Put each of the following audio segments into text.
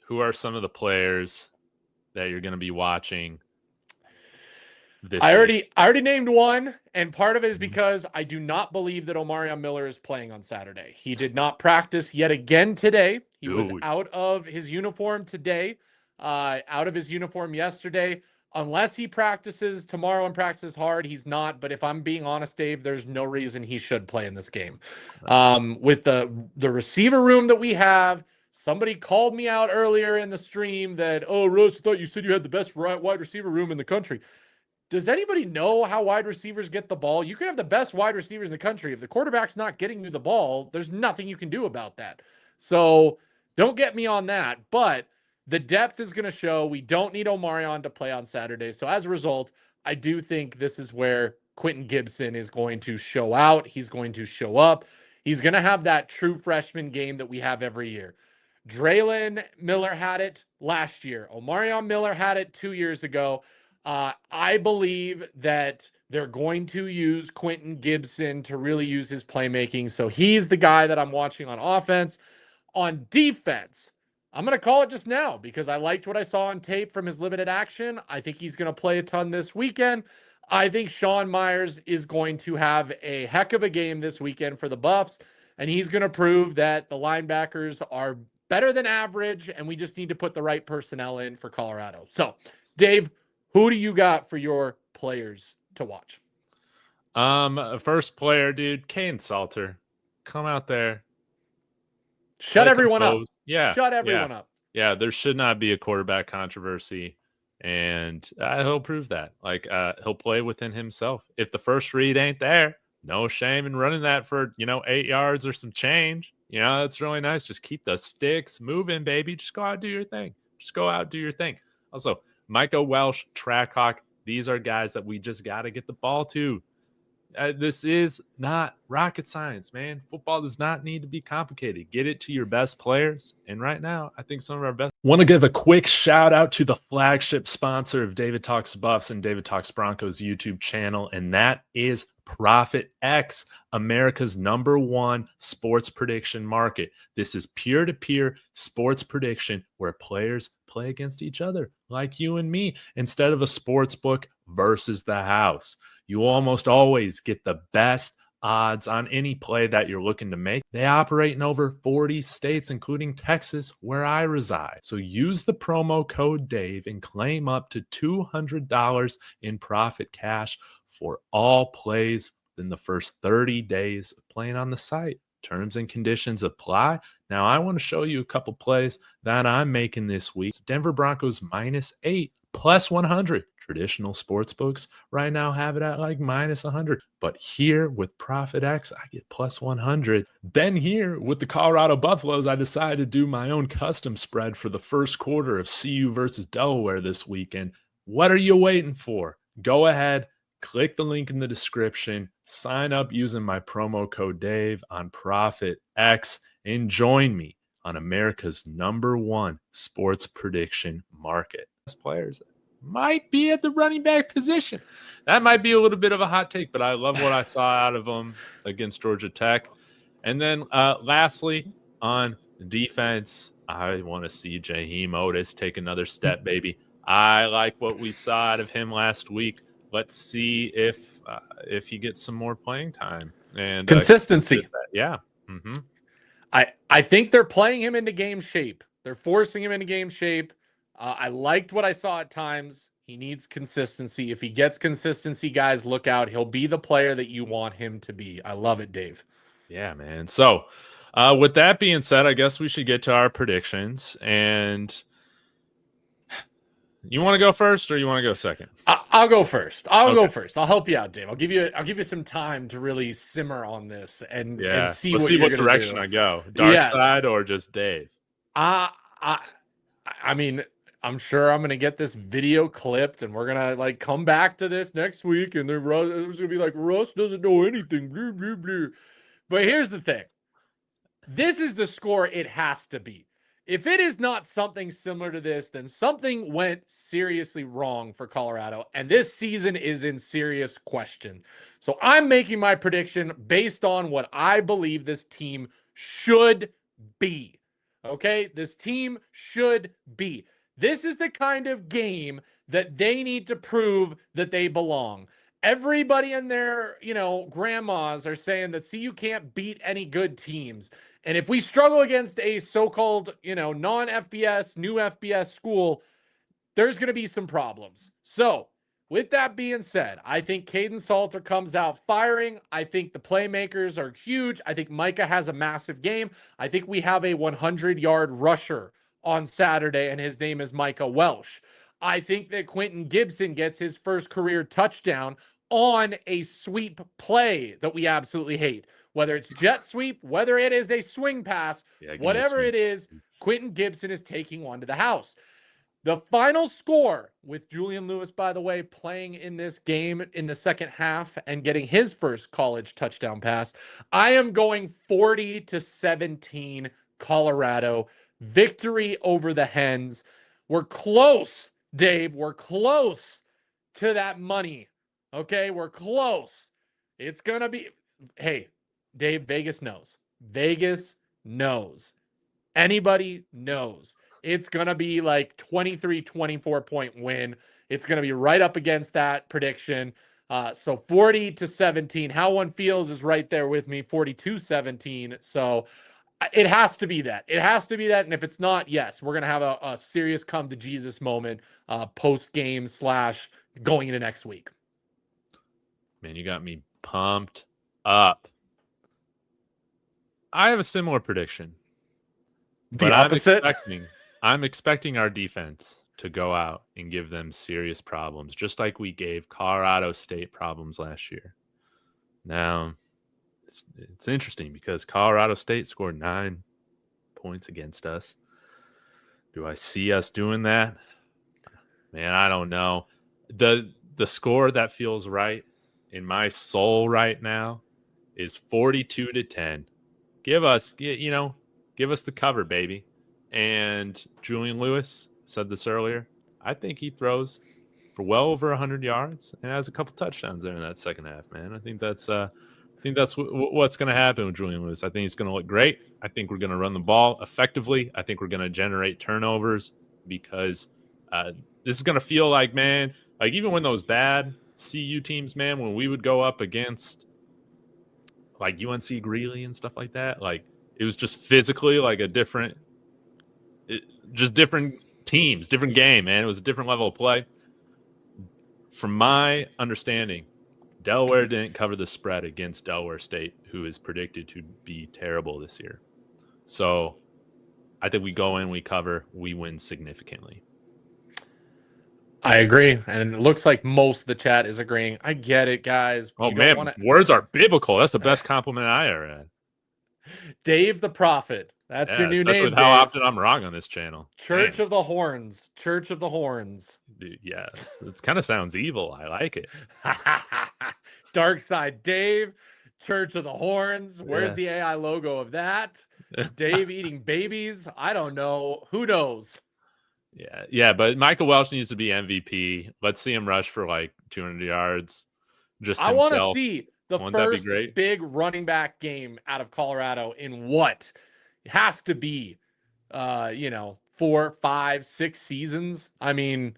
who are some of the players that you're going to be watching this I week? already named one, and part of it is because I do not believe that Omarion Miller is playing on Saturday. He did not practice yet again today. He was Dude. out of his uniform today, out of his uniform yesterday. Unless he practices tomorrow and practices hard, he's not. But if I'm being honest, Dave, there's no reason he should play in this game. With the receiver room that we have, somebody called me out earlier in the stream that, oh, Rose, I thought you said you had the best wide receiver room in the country. Does anybody know how wide receivers get the ball? You can have the best wide receivers in the country. If the quarterback's not getting you the ball, there's nothing you can do about that. So don't get me on that. But the depth is going to show. We don't need Omarion to play on Saturday. So as a result, I do think this is where Quentin Gibson is going to show out. He's going to show up. He's going to have that true freshman game that we have every year. Draylon Miller had it last year. Omarion Miller had it 2 years ago. I believe that they're going to use Quentin Gibson to really use his playmaking. So he's the guy that I'm watching on offense. On defense, I'm going to call it just now because I liked what I saw on tape from his limited action. I think he's going to play a ton this weekend. I think Sean Myers is going to have a heck of a game this weekend for the Buffs, and he's going to prove that the linebackers are better than average, and we just need to put the right personnel in for Colorado. So, Dave, who do you got for your players to watch? First player, dude, Kane Salter. Come out there. Shut everyone up. Yeah. Shut everyone up. Yeah, there should not be a quarterback controversy. And he'll prove that. Like, he'll play within himself. If the first read ain't there, no shame in running that for, 8 yards or some change. That's really nice. Just keep the sticks moving, baby. Just go out and do your thing. Just go out and do your thing. Also, Micah Welsh, Trackhawk, these are guys that we just got to get the ball to. This is not rocket science, man. Football does not need to be complicated. Get it to your best players. And right now, I think some of our best. Want to give a quick shout out to the flagship sponsor of David Talks Buffs and David Talks Broncos YouTube channel, and that is Profit X, America's #1 sports prediction market. This is peer-to-peer sports prediction where players play against each other, like you and me, instead of a sports book versus the house. You almost always get the best odds on any play that you're looking to make. They operate in over 40 states, including Texas, where I reside. So use the promo code Dave and claim up to $200 in profit cash for all plays in the first 30 days of playing on the site. Terms and conditions apply. Now, I want to show you a couple plays that I'm making this week. Denver Broncos -8, +100. Traditional sports books right now have it at like -100. But here with Profit X, I get +100. Then here with the Colorado Buffaloes, I decided to do my own custom spread for the first quarter of CU versus Delaware this weekend. What are you waiting for? Go ahead, click the link in the description, sign up using my promo code Dave on Profit X, and join me on America's #1 sports prediction market. Best players might be at the running back position. That might be a little bit of a hot take, but I love what I saw out of them against Georgia Tech. And then lastly, on defense, I want to see Jaheim Otis take another step, baby. I like what we saw out of him last week. Let's see if he gets some more playing time. And consistency. Yeah. Mm-hmm. I think they're playing him into game shape. They're forcing him into game shape. I liked what I saw at times. He needs consistency. If he gets consistency, guys, look out. He'll be the player that you want him to be. I love it, Dave. Yeah, man. So with that being said, I guess we should get to our predictions. And you want to go first or you want to go second? I'll go first. I'll go first. I'll help you out, Dave. I'll give you some time to really simmer on this and see what direction I go. Dark side or just Dave? I mean, I'm sure I'm gonna get this video clipped, and we're gonna come back to this next week, and then Russ gonna be like, Russ doesn't know anything. Blah, blah, blah. But here's the thing: this is the score it has to be. If it is not something similar to this, then something went seriously wrong for Colorado, and this season is in serious question. So I'm making my prediction based on what I believe this team should be. Okay, this team should be. This is the kind of game that they need to prove that they belong. Everybody and their, grandmas are saying that, see, you can't beat any good teams. And if we struggle against a so-called, non-FBS, new FBS school, there's going to be some problems. So, with that being said, I think Caden Salter comes out firing. I think the playmakers are huge. I think Micah has a massive game. I think we have a 100-yard rusher on Saturday, and his name is Micah Welsh. I think that Quentin Gibson gets his first career touchdown on a sweep play that we absolutely hate. Whether it's jet sweep, whether it is a swing pass, whatever it is, Quentin Gibson is taking one to the house. The final score, with Julian Lewis, by the way, playing in this game in the second half and getting his first college touchdown pass, I am going 40-17 Colorado. Victory over the Hens. We're close, Dave. We're close to that money. Okay, we're close. It's going to be, hey, Dave, Vegas knows. Vegas knows. Anybody knows. It's going to be like 23-24 point win. It's going to be right up against that prediction. So 40-17. How one feels is right there with me, 42-17. So it has to be that. It has to be that. And if it's not, yes, we're going to have a serious come to Jesus moment post game / going into next week. Man, you got me pumped up. I have a similar prediction. The opposite? I'm expecting our defense to go out and give them serious problems, just like we gave Colorado State problems last year. Now, it's interesting because Colorado State scored 9 points against us. Do I see us doing that? Man, I don't know. The score that feels right in my soul right now is 42-10. Give us the cover, baby. And Julian Lewis said this earlier. I think he throws for well over 100 yards and has a couple touchdowns there in that second half, man. I think that's what's going to happen with Julian Lewis. I think he's going to look great. I think we're going to run the ball effectively. I think we're going to generate turnovers because this is going to feel like, man, like even when those bad CU teams, man, when we would go up against like UNC Greeley and stuff like that, like it was just physically like a different teams, different game, man. It was a different level of play. From my understanding, Delaware didn't cover the spread against Delaware State, who is predicted to be terrible this year. So I think we go in, we cover, we win significantly. I agree. And it looks like most of the chat is agreeing. I get it, guys. Oh, man, words are biblical. That's the best compliment I ever had. Dave the Prophet. That's your new name, especially with how often I'm wrong on this channel. Church of the Horns. Church of the Horns. Dude, yeah. It kind of sounds evil. I like it. Dark Side Dave. Church of the Horns. Where's the AI logo of that? Dave eating babies? I don't know. Who knows? Yeah, but Michael Welsh needs to be MVP. Let's see him rush for like 200 yards. I want to see the first big running back game out of Colorado in what? It has to be, 4, 5, 6 seasons. I mean,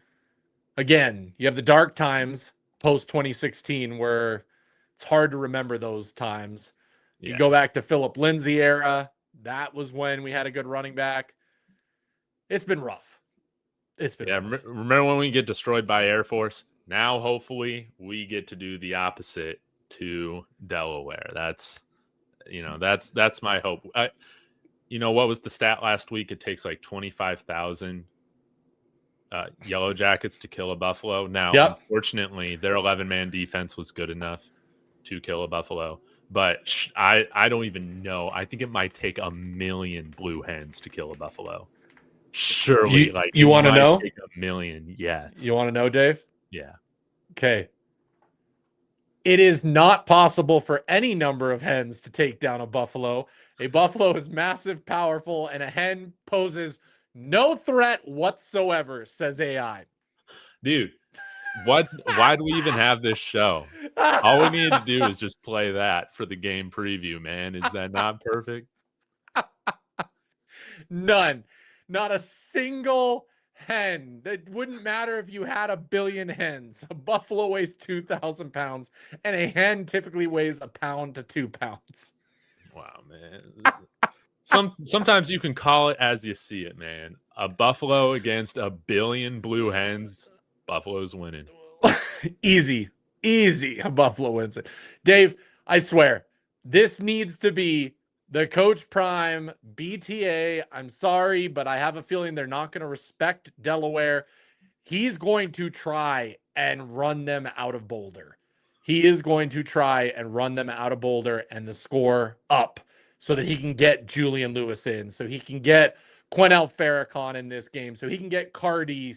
again, you have the dark times post 2016 where it's hard to remember those times. Yeah. You go back to Philip Lindsay era. That was when we had a good running back. It's been rough. Rough. Remember when we get destroyed by Air Force? Now, hopefully, we get to do the opposite to Delaware. That's my hope. What was the stat last week? It takes like 25,000 Yellow Jackets to kill a Buffalo. Now, Unfortunately, their 11-man defense was good enough to kill a Buffalo. But I don't even know. I think it might take 1 million Blue Hens to kill a Buffalo. Surely, you want to know? Take 1 million, yes. You want to know, Dave? Yeah. Okay. It is not possible for any number of hens to take down a buffalo. A buffalo is massive, powerful, and a hen poses no threat whatsoever, says AI. Dude, why do we even have this show? All we need to do is just play that for the game preview, man. Is that not perfect? None. Not a single hen. It wouldn't matter if you had a billion hens. A buffalo weighs 2,000 pounds, and a hen typically weighs a pound to 2 pounds. Wow, man. Sometimes you can call it as you see it, man. A buffalo against a billion blue hens. Buffalo's winning. Easy. Easy. A buffalo wins it. Dave, I swear, this needs to be the Coach Prime BTA. I'm sorry, but I have a feeling they're not going to respect Delaware. He's going to try and run them out of Boulder. He is going to try and run them out of Boulder and the score up so that he can get Julian Lewis in, so he can get Quennell Farrakhan in this game, so he can get Cardi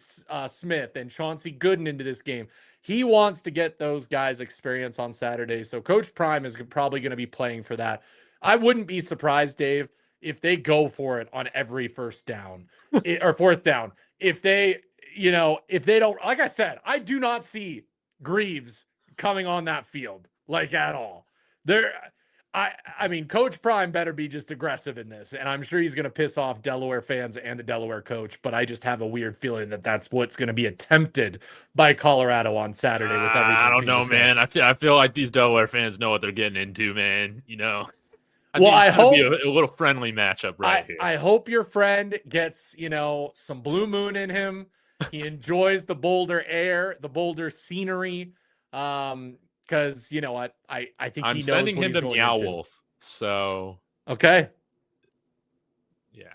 Smith and Chauncey Gooden into this game. He wants to get those guys experience on Saturday. So Coach Prime is probably going to be playing for that. I wouldn't be surprised, Dave, if they go for it on every first down or fourth down. If they, if they don't, like I said, I do not see Greaves coming on that field like at all. I mean, Coach Prime better be just aggressive in this, and I'm sure he's going to piss off Delaware fans and the Delaware coach. But I just have a weird feeling that that's what's going to be attempted by Colorado on Saturday with everything. I don't know, man. I feel like these Delaware fans know what they're getting into, man. I hope be a little friendly matchup here. I hope your friend gets some blue moon in him. He enjoys the Boulder air, the Boulder scenery. Because you know what, I think I'm he knows sending what him he's to going Meow into. Wolf. So okay, yeah,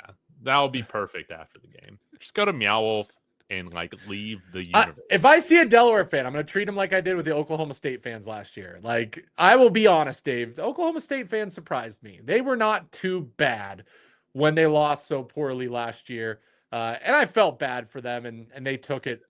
that'll be perfect after the game. Just go to Meow Wolf and leave the universe. If I see a Delaware fan, I'm going to treat him like I did with the Oklahoma State fans last year. Like, I will be honest, Dave. The Oklahoma State fans surprised me. They were not too bad when they lost so poorly last year. And I felt bad for them, and they took it,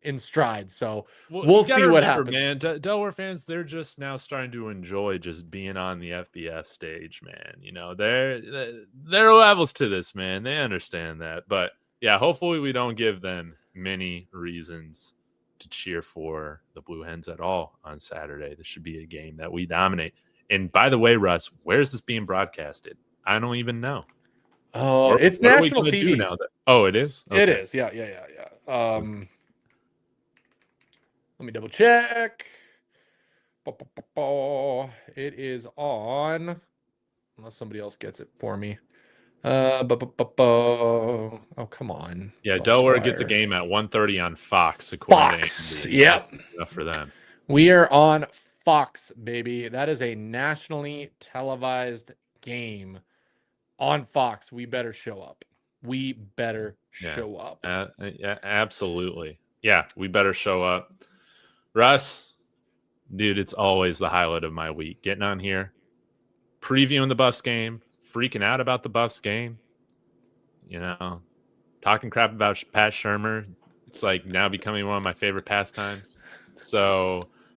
in stride. So we'll see what happens. Man, Delaware fans, they're just now starting to enjoy just being on the FBS stage, man. There are levels to this, man. They understand that. But yeah, hopefully we don't give them many reasons to cheer for the Blue Hens at all on Saturday. This should be a game that we dominate. And by the way, Russ, where's this being broadcasted? I don't even know. Oh, it's national TV now. It is? Okay. It is. Yeah. Let me double check. It is on, unless somebody else gets it for me. Oh, come on. Yeah, Delaware gets a game at 1:30 on Fox. Fox. Yep. Enough for them. We are on Fox, baby. That is a nationally televised game on Fox. We better show up. We better show up. Yeah, absolutely. Yeah, we better show up. Russ, dude, it's always the highlight of my week. Getting on here, previewing the Buffs game, freaking out about the Buffs game, talking crap about Pat Shurmur. It's now becoming one of my favorite pastimes. So